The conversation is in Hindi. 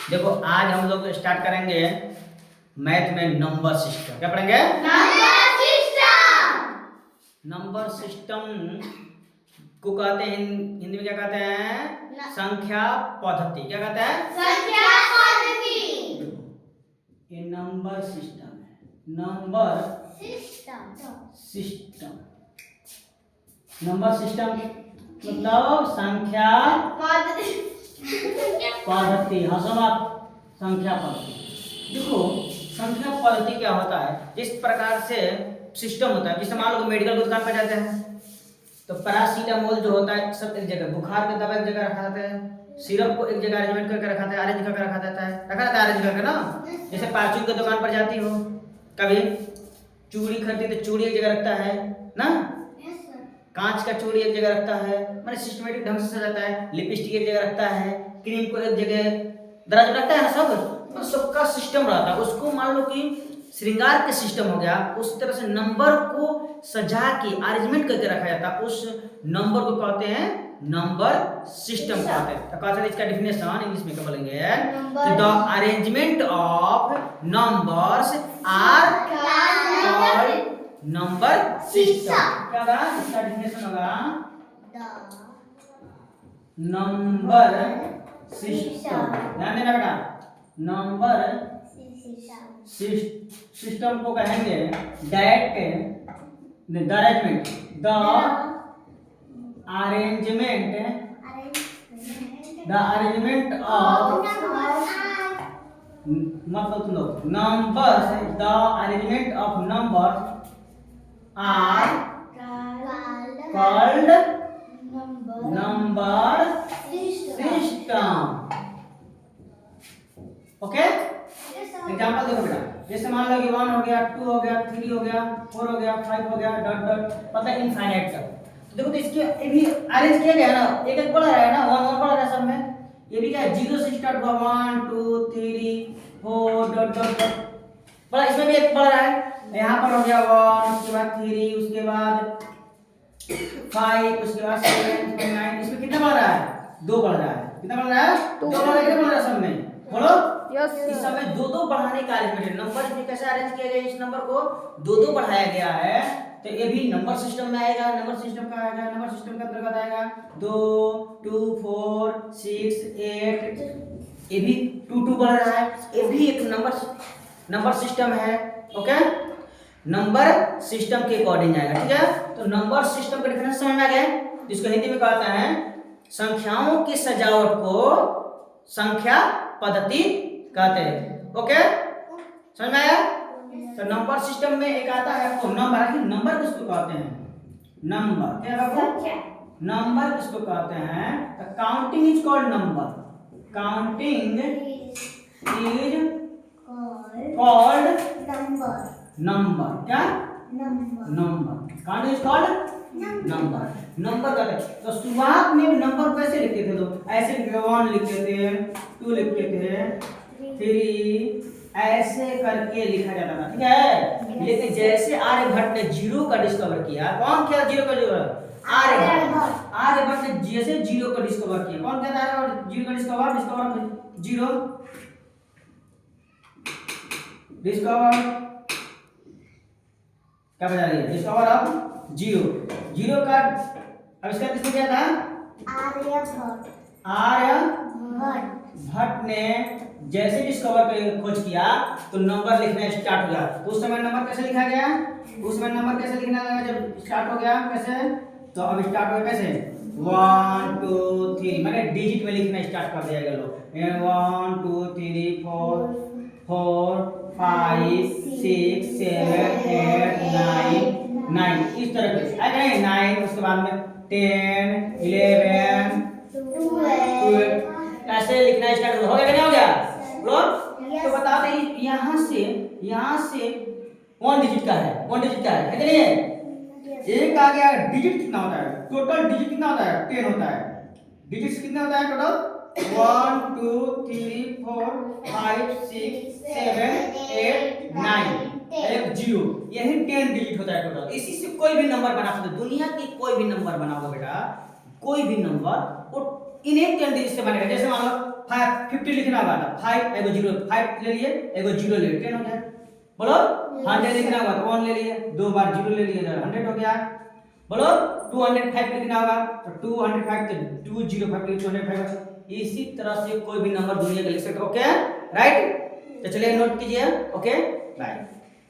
देखो आज हम लोग स्टार्ट करेंगे मैथ में नंबर सिस्टम। क्या पढ़ेंगे? नंबर सिस्टम को कहते हैं हिंदी में क्या कहते हैं? संख्या पद्धति। क्या कहते हैं? संख्या पद्धति। ये नंबर सिस्टम है। नंबर सिस्टम नंबर सिस्टम मतलब संख्या पद्धति। हाँ समाप्त। संख्या पद्धति। देखो संख्या पद्धति क्या होता है? जिस प्रकार से सिस्टम होता है, जैसे मान लो मेडिकल की दुकान पर जाते हैं तो पैरासीटामोल जो होता है सब एक जगह, बुखार के दवा एक जगह रखा जाता है, सिरप को एक जगह अरेंजमेंट करके रखा जाता है, अरेंज करके रखा जाता है, अरेंज करके ना। जैसे परचून की दुकान पर जाती हो, कभी चूड़ी खरीदती तो चूड़ी एक जगह रखता है ना, कांच का चूड़ी एक जगह रखता है, मैंने सिस्टमेटिक ढंग से सजाता है, लिपस्टिक एक जगह रखता है, क्रीम को एक जगह दराज रखता है ना, सब तो सबका सिस्टम रहता है। उसको मान लो कि श्रृंगार का सिस्टम हो गया, उस तरह से नंबर को सजा के अरेंजमेंट करके रखा जाता है, उस नंबर को कहते हैं नंबर सिस्टम कहते हैं। तो कहते हैं इसका डेफिनेशन इंग्लिश में क्या बोलेंगे? The arrangement of numbers are called number system. क्या होगा इसका डेफिनेशन? होगा नंबर सिस्टम। ध्यान देना बेटा, नंबर सिस्टम को कहेंगे दैट द अरेंजमेंट ऑफ मतलब सुन लो, numbers the arrangement of numbers are called number system. Okay, example देखो बेटा, जैसे मान लो कि 1 हो गया, 2 हो गया, 3 हो गया, 4 हो गया, 5 हो गया, डॉट डॉट मतलब इनफाइनाइट तक। तो देखो तो इसके ये भी अरेंज किया गया है ना, एक एक बढ़ रहा है ना, 1 1 बढ़ रहा है सब में। ये भी क्या है, 0 से स्टार्ट हुआ, 1 2 3 4 डॉट डॉट डॉट बड़ा, इसमें भी एक बढ़ रहा है। यहाँ पर हो गया 1, उसके बाद 3, उसके बाद 5, उसके बाद 7 9। इसमें कितना बढ़ रहा है? 2 बढ़ रहा है। कितना बढ़ रहा है? 2 बढ़ रहा है सब में। बोलो यस। इस समय 2 बढ़ाने का अरेंजमेंट, नंबर में कैसे अरेंज किया गया, इस नंबर को 2 बढ़ाया गया है, तो ये भी नंबर सिस्टम में आएगा। नंबर सिस्टम का आएगा, नंबर सिस्टम का अंतर्गत आएगा 2 2 4 6 8। ये भी 2 2 बढ़ रहा है, ये भी एक नंबर सिस्टम है। ओके, नंबर सिस्टम के अकॉर्डिंग आएगा। ठीक है, तो नंबर सिस्टम का डिफरेंस समझ में आ गया, जिसको हिंदी में कहते हैं संख्याओं की सजावट को संख्या पद्धति कहते हैं। ओके, समझ में आया? तो नंबर सिस्टम में एक आता है आपको नंबर। नंबर किसको कहते हैं? नंबर क्या कहते हैं? नंबर किसको कहते हैं? Counting is called number. Counting is called number. क्या? Number. Counting is called number कहते हैं। तो शुरुआत में नंबर कैसे लिखते थे लोग? ऐसे लिखते थे, 1 लिखते थे, 2 लिखते थे, 3 ऐसे करके लिखा जाता था। ठीक है, लेकिन जैसे आर्यभट्ट ने 0 का डिस्कवर किया, कौन किया 0 का डिस्कवर? आर्यभट्ट ने जैसे 0 का डिस्कवर किया, कौन किया था 0 का डिस्कवर? 0 डिस्कवर क्या बता रही है? डिस्कवर ऑफ 0 का आविष्कार किसने किया था? आर्यभट्ट ने जैसे डिस्कवर खोज किया तो नंबर लिखना स्टार्ट हो गया। तो उस समय नंबर कैसे लिखा गया? उस समय नंबर कैसे लिखना लगा जब स्टार्ट हो गया? कैसे? तो अब स्टार्ट हो गया कैसे? 1 2 3 मैंने डिजिट में लिखना स्टार्ट कर दिया लोग। 1 2 3 4 5 6 7 8 9 इस तरह से आएगा। 9 उसके बाद में 10 11 12 ऐसे लिखना स्टार्ट हो गया। क्या हो गया लोग? तो बता दें यहाँ से 1 डिजिट का है, 1 डिजिट का है कि नहीं? एक आ गया। डिजिट कितना होता है? टोटल डिजिट कितना होता है? 10 होता है। डिजिट कितना होता है टोटल? 1 2 3 4 5 6 7 8 9 एक 0, यही 10 डिजिट होता है टोटल। इसी से कोई भी नंबर बना सकते, दुनिया की कोई भी नंबर बनाओगे बेटा, कोई भी नंबर वो इन एक डिजिट से बनेगा। जैसे मान लो 50 लिखना होगा तो 5 एगो 0 5 ले लिए, एगो 0 ले लिए 10 हो गया। बोलो 100 लिखना होगा तो 1 ले लिए, दो बार 0 ले लिए तो 100 हो गया। बोलो 205 लिखना होगा तो 205 तो 205 लिख 205। इसी तरह से कोई भी नंबर दुनिया का लिख सकते हो। ओके राइट, तो चलिए नोट कीजिए। Okay bye.